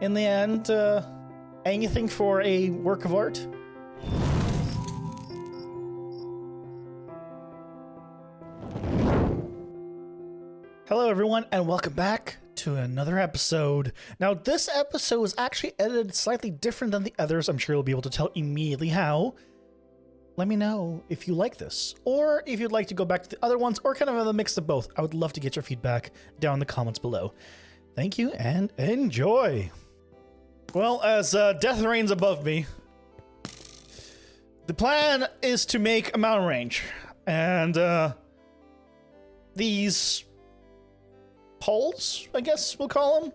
in the end, anything for a work of art. Hello everyone, and welcome back to another episode. Now, this episode was actually edited slightly different than the others. I'm sure you'll be able to tell immediately how. Let me know if you like this, or if you'd like to go back to the other ones, or kind of a mix of both. I would love to get your feedback down in the comments below. Thank you, and enjoy! Well, as death reigns above me, the plan is to make a mountain range, and these poles, I guess we'll call them,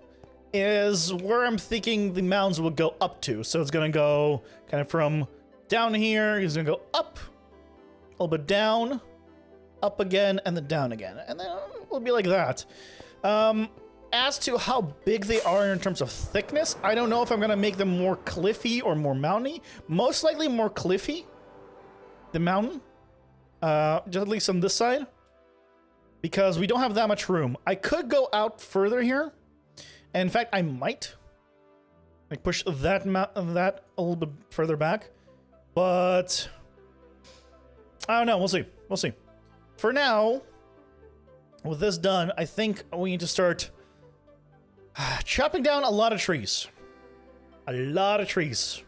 is where I'm thinking the mountains will go up to. So it's gonna go kind of from down here, it's gonna go up, a little bit down, up again, and then down again. And then it'll be like that. As to how big they are in terms of thickness, I don't know if I'm gonna make them more cliffy or more mountainy. Most likely more cliffy, the mountain, just at least on this side, because we don't have that much room. I could go out further here. And in fact, I might like push that a little bit further back, but I don't know. We'll see. We'll see. For now, with this done, I think we need to start chopping down a lot of trees. A lot of trees.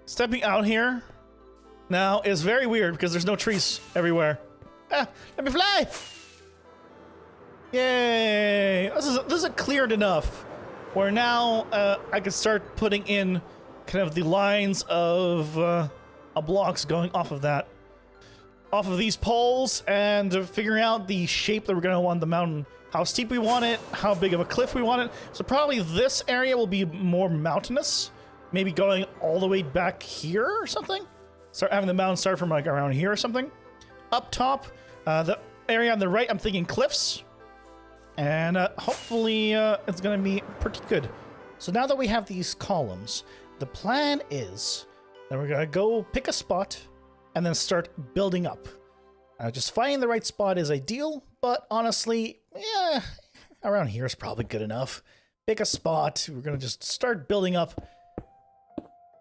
Stepping out here now is very weird because there's no trees everywhere. Ah, let me fly! Yay! This is cleared enough where now I can start putting in kind of the lines of blocks going off of that. Off of these poles, and figuring out the shape that we're going to want the mountain. How steep we want it, how big of a cliff we want it. So probably this area will be more mountainous. Maybe going all the way back here or something. Start having the mountain start from like around here or something. Up top, the area on the right, I'm thinking cliffs. And hopefully it's going to be pretty good. So now that we have these columns, the plan is that we're going to go pick a spot and then start building up. Just finding the right spot is ideal, but honestly, yeah, around here is probably good enough. Pick a spot. We're going to just start building up.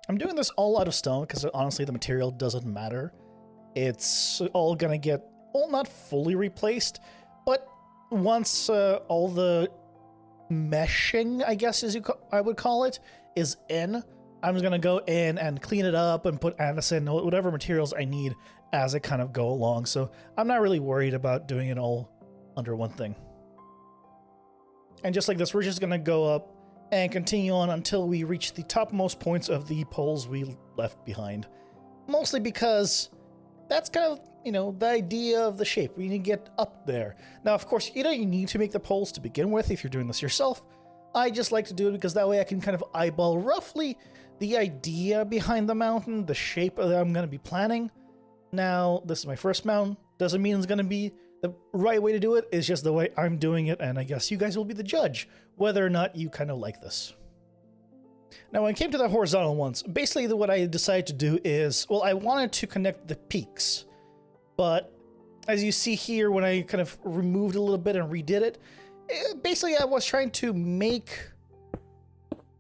I'm doing this all out of stone because honestly, the material doesn't matter. It's all going to get, well, not fully replaced, but once all the meshing, I guess I would call it, is in, I'm just going to go in and clean it up and put andesite, whatever materials I need as I kind of go along. So I'm not really worried about doing it all under one thing. And just like this, we're just going to go up and continue on until we reach the topmost points of the poles we left behind. Mostly because that's kind of, you know, the idea of the shape. We need to get up there. Now, of course, you don't need to make the poles to begin with if you're doing this yourself. I just like to do it because that way I can kind of eyeball roughly the idea behind the mountain, the shape that I'm going to be planning. Now, this is my first mountain. Doesn't mean it's going to be the right way to do it. It's just the way I'm doing it, and I guess you guys will be the judge whether or not you kind of like this. Now, when it came to the horizontal ones, basically what I decided to do is, well, I wanted to connect the peaks, but as you see here, when I kind of removed a little bit and redid it, basically I was trying to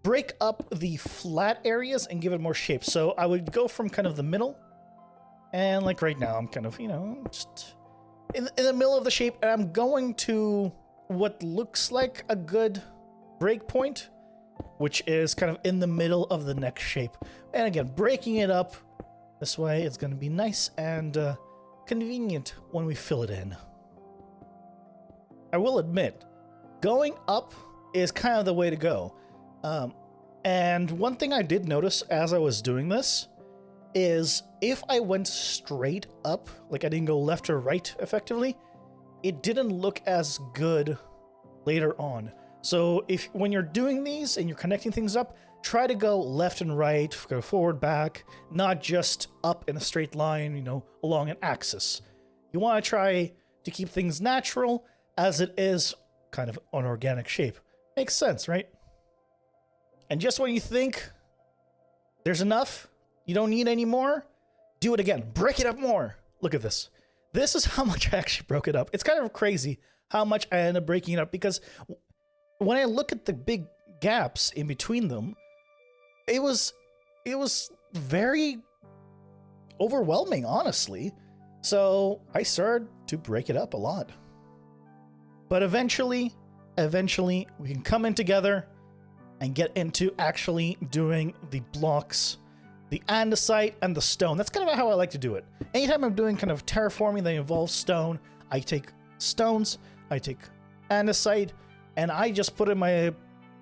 break up the flat areas and give it more shape. So I would go from kind of the middle, and like right now, I'm kind of, you know, just in the middle of the shape, and I'm going to what looks like a good break point, which is kind of in the middle of the next shape. And again, breaking it up this way, it's going to be nice and convenient when we fill it in. I will admit, going up is kind of the way to go. And one thing I did notice as I was doing this is if I went straight up, like I didn't go left or right effectively, it didn't look as good later on. So when you're doing these and you're connecting things up, try to go left and right, go forward, back, not just up in a straight line, you know, along an axis. You want to try to keep things natural as it is kind of an organic shape. Makes sense, right? And just when you think there's enough, you don't need any more, do it again. Break it up more. Look at this. This is how much I actually broke it up. It's kind of crazy how much I ended up breaking it up, because when I look at the big gaps in between them, it was very overwhelming, honestly. So I started to break it up a lot. But eventually we can come in together and get into actually doing the blocks, the andesite and the stone. That's kind of how I like to do it. Anytime I'm doing kind of terraforming that involves stone, I take stones, I take andesite, and I just put in my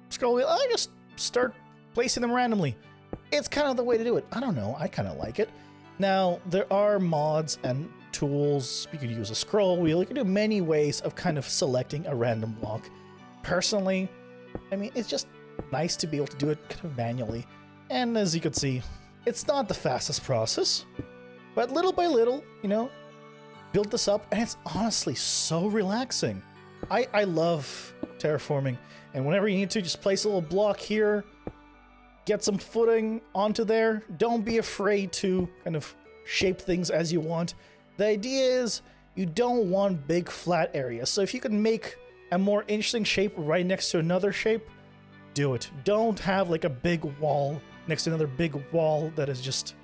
scroll wheel. I just start placing them randomly. It's kind of the way to do it. I don't know. I kind of like it. Now, there are mods and tools. You could use a scroll wheel. You can do many ways of kind of selecting a random block. Personally, I mean, it's just nice to be able to do it kind of manually. And as you can see, it's not the fastest process, but little by little, you know, build this up, and it's honestly so relaxing. I love terraforming, and whenever you need to, just place a little block here, get some footing onto there. Don't be afraid to kind of shape things as you want. The idea is you don't want big flat areas, so if you can make a more interesting shape right next to another shape, do it. Don't have like a big wall next to another big wall that is just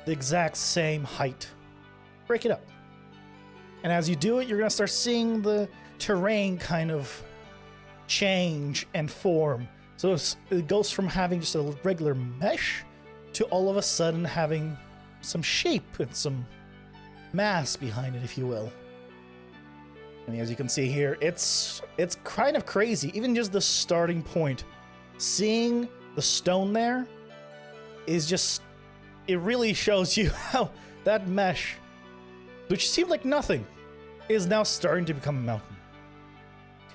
the exact same height. Break it up. And as you do it, you're going to start seeing the terrain kind of change and form. So it goes from having just a regular mesh to all of a sudden having some shape and some mass behind it, if you will. And as you can see here, it's kind of crazy. Even just the starting point, seeing the stone there is just, it really shows you how that mesh, which seemed like nothing, is now starting to become a mountain.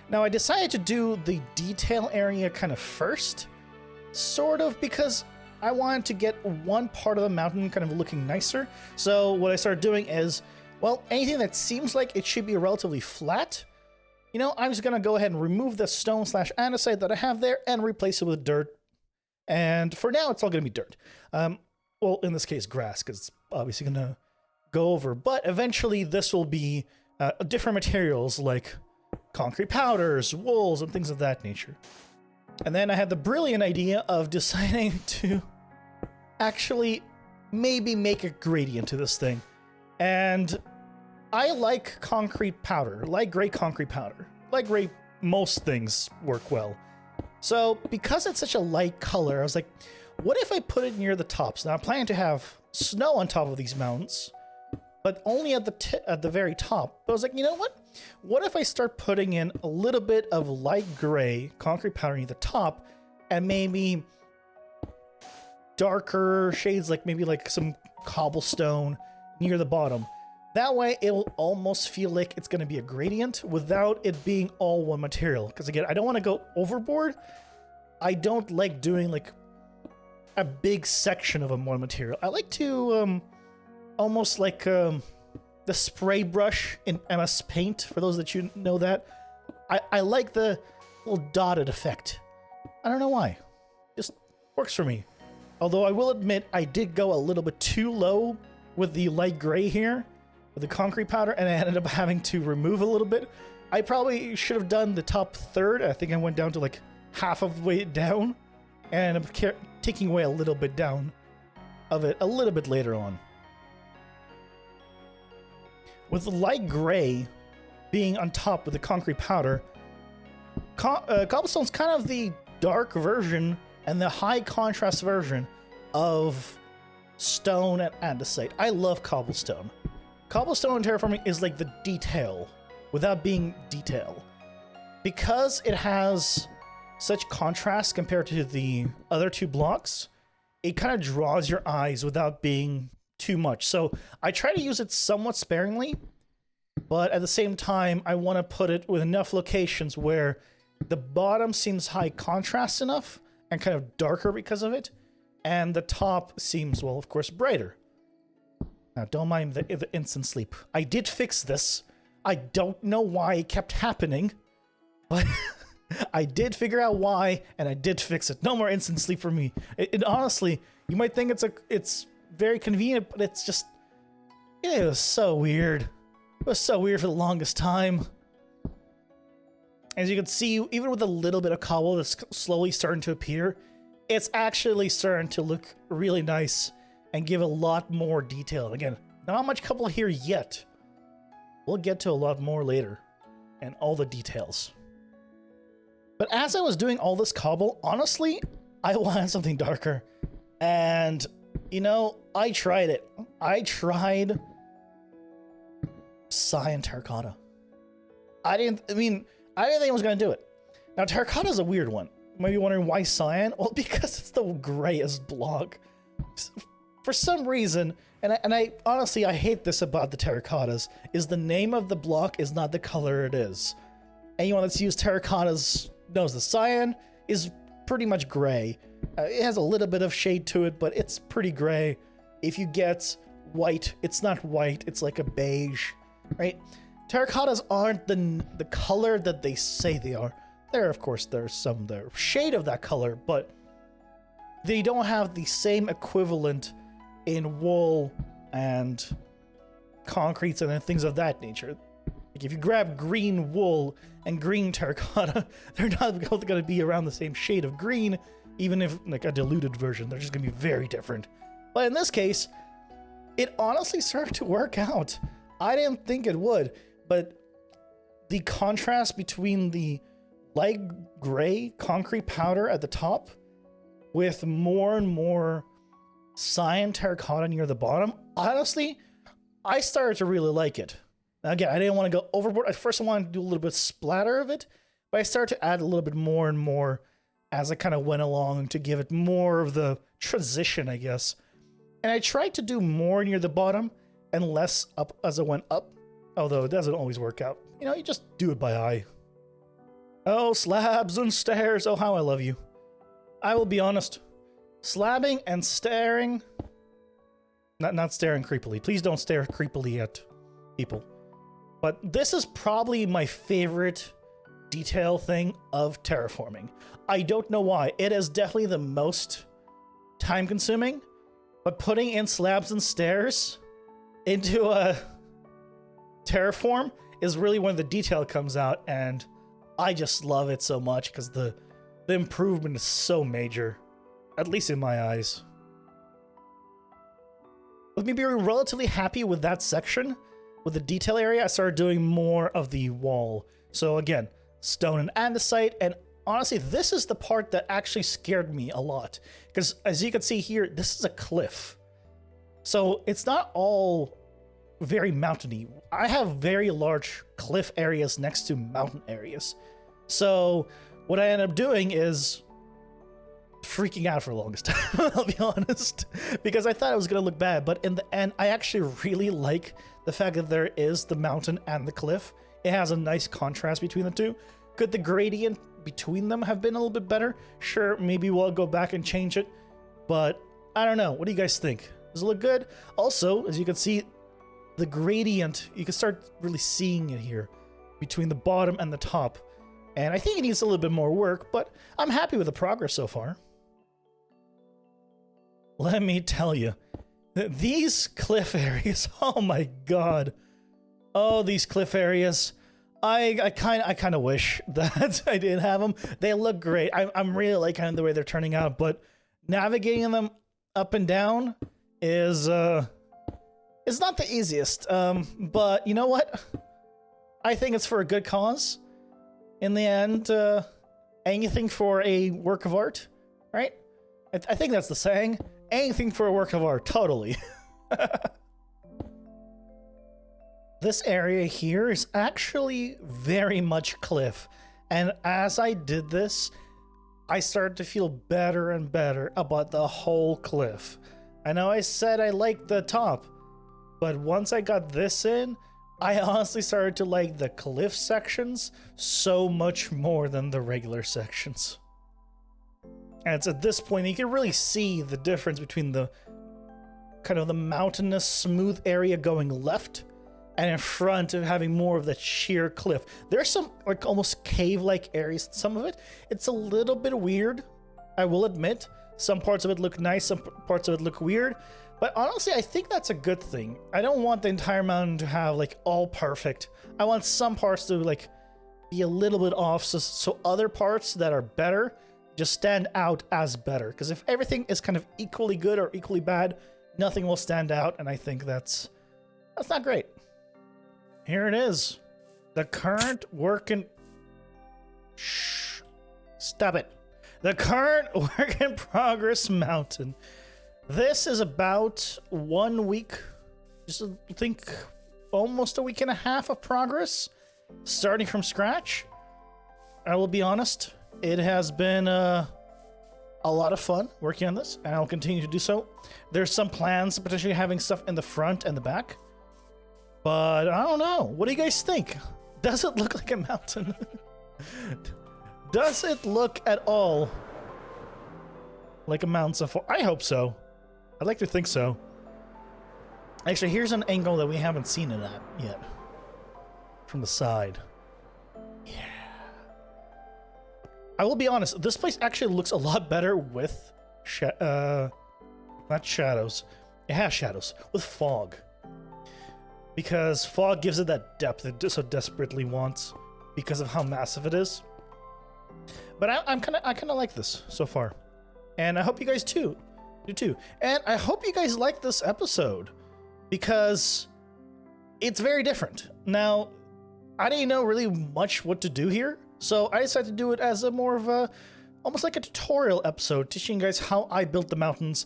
Now, I decided to do the detail area kind of first, sort of because I wanted to get one part of the mountain kind of looking nicer. So what I started doing is, well, anything that seems like it should be relatively flat, you know, I'm just going to go ahead and remove the stone / andesite that I have there and replace it with dirt. And for now, it's all going to be dirt. Well, in this case, grass, because it's obviously going to go over. But eventually, this will be different materials like concrete powders, wools, and things of that nature. And then I had the brilliant idea of deciding to actually maybe make a gradient to this thing. And I like concrete powder, like gray concrete powder. Like gray, most things work well. So because it's such a light color, I was like, what if I put it near the tops? Now I'm planning to have snow on top of these mountains, but only at the very top. But I was like, you know what? What if I start putting in a little bit of light gray concrete powder near the top, and maybe darker shades, like maybe like some cobblestone near the bottom. That way it'll almost feel like it's going to be a gradient without it being all one material. Because again, I don't want to go overboard. I don't like doing like a big section of a one material. I like to almost like the spray brush in MS Paint, for those that you know that. I like the little dotted effect. I don't know why. Just works for me. Although I will admit I did go a little bit too low with the light gray here, with the concrete powder, and I ended up having to remove a little bit. I probably should have done the top third. I think I went down to like half of the way down, and I'm taking away a little bit down of it a little bit later on. With the light gray being on top with the concrete powder, cobblestone's kind of the dark version and the high contrast version of stone and andesite. I love cobblestone. Cobblestone in terraforming is like the detail without being detail. Because it has such contrast compared to the other two blocks, it kind of draws your eyes without being too much. So I try to use it somewhat sparingly, but at the same time, I want to put it with enough locations where the bottom seems high contrast enough and kind of darker because of it, and the top seems, well, of course, brighter. Now, don't mind the instant sleep. I did fix this. I don't know why it kept happening, but I did figure out why, and I did fix it. No more instant sleep for me. It honestly, you might think it's very convenient, but it's just, it was so weird. It was so weird for the longest time. As you can see, even with a little bit of cobble that's slowly starting to appear, it's actually starting to look really nice and give a lot more detail. Again, not much cobble here yet. We'll get to a lot more later and all the details. But as I was doing all this cobble, honestly, I wanted something darker. And, you know, I tried it. I tried cyan terracotta. I didn't think I was going to do it. Now, terracotta is a weird one. You might be wondering why cyan? Well, because it's the grayest block. For some reason, and I honestly, I hate this about the terracottas, is the name of the block is not the color it is. Anyone that's used terracottas knows the cyan is pretty much gray. It has a little bit of shade to it, but it's pretty gray. If you get white, it's not white, it's like a beige, right? Terracottas aren't the color that they say they are. Of course, there's some shade of that color, but they don't have the same equivalent in wool and concretes and things of that nature. Like if you grab green wool and green terracotta, they're not both going to be around the same shade of green, even if like a diluted version. They're just going to be very different. But in this case, it honestly started to work out. I didn't think it would, but the contrast between the light gray concrete powder at the top with more and more cyan terracotta near the bottom, honestly, I started to really like it. Now again, I didn't want to go overboard. At first I wanted to do a little bit of splatter of it, but I started to add a little bit more and more as I kind of went along to give it more of the transition, I guess. And I tried to do more near the bottom and less up as I went up, although it doesn't always work out. You know, you just do it by eye. Oh, slabs and stairs. Oh, how I love you. I will be honest. Slabbing and staring. Not staring creepily. Please don't stare creepily at people. But this is probably my favorite detail thing of terraforming. I don't know why. It is definitely the most time consuming, but putting in slabs and stairs into a terraform is really when the detail comes out, and I just love it so much because the improvement is so major, at least in my eyes. With me being relatively happy with that section, with the detail area, I started doing more of the wall. So again, stone and andesite, and honestly, this is the part that actually scared me a lot. Because as you can see here, this is a cliff. So it's not all very mountainy. I have very large cliff areas next to mountain areas. So what I ended up doing is freaking out for the longest time, I'll be honest, because I thought it was going to look bad. But in the end, I actually really like the fact that there is the mountain and the cliff. It has a nice contrast between the two. Could the gradient between them have been a little bit better? Sure, maybe we'll go back and change it, but I don't know. What do you guys think? Does it look good? Also, as you can see, the gradient, you can start really seeing it here between the bottom and the top. And I think it needs a little bit more work, but I'm happy with the progress so far. Let me tell you, these cliff areas, oh my god. Oh, these cliff areas. I kind of wish that I didn't have them. They look great. I'm really like kind of the way they're turning out, but navigating them up and down is it's not the easiest. But you know what? I think it's for a good cause. In the end, anything for a work of art, right? I think that's the saying. Anything for a work of art, totally. This area here is actually very much cliff. And as I did this, I started to feel better and better about the whole cliff. I know I said I liked the top, but once I got this in, I honestly started to like the cliff sections so much more than the regular sections. And it's at this point you can really see the difference between the kind of the mountainous smooth area going left and in front of having more of the sheer cliff. There's some like almost cave-like areas. Some of it, it's a little bit weird, I will admit. Some parts of it look nice, some parts of it look weird. But honestly, I think that's a good thing. I don't want the entire mountain to have like all perfect. I want some parts to like be a little bit off so other parts that are better just stand out as better. Because if everything is kind of equally good or equally bad, nothing will stand out, and I think that's not great. Here it is. The current work in... Shh. Stop it. The current work in progress mountain. This is about 1 week, just I think almost a week and a half of progress, starting from scratch. I will be honest, it has been a lot of fun working on this, and I'll continue to do so. There's some plans of potentially having stuff in the front and the back, but I don't know. What do you guys think? Does it look like a mountain? Does it look at all like a mountain so far? I hope so. I'd like to think so. Actually, here's an angle that we haven't seen it at yet. From the side. Yeah. I will be honest, this place actually looks a lot better with not shadows. It has shadows. With fog. Because fog gives it that depth it so desperately wants because of how massive it is. But I kind of like this so far. And I hope you guys do too. And I hope you guys like this episode because it's very different. Now, I didn't know really much what to do here, so I decided to do it as a more of a, almost like a tutorial episode, teaching you guys how I built the mountains.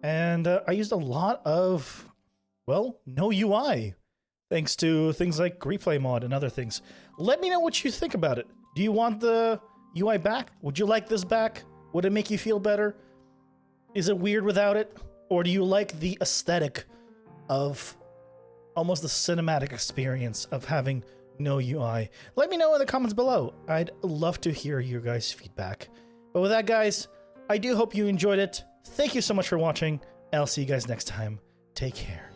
And I used a lot of, well, no UI, thanks to things like replay mod and other things. Let me know what you think about it. Do you want the UI back? Would you like this back? Would it make you feel better? Is it weird without it? Or do you like the aesthetic of almost the cinematic experience of having no UI? Let me know in the comments below. I'd love to hear your guys' feedback. But with that, guys, I do hope you enjoyed it. Thank you so much for watching, and I'll see you guys next time. Take care.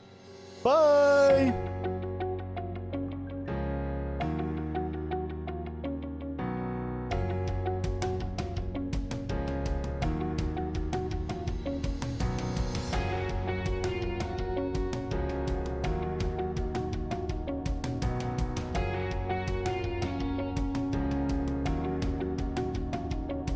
Bye!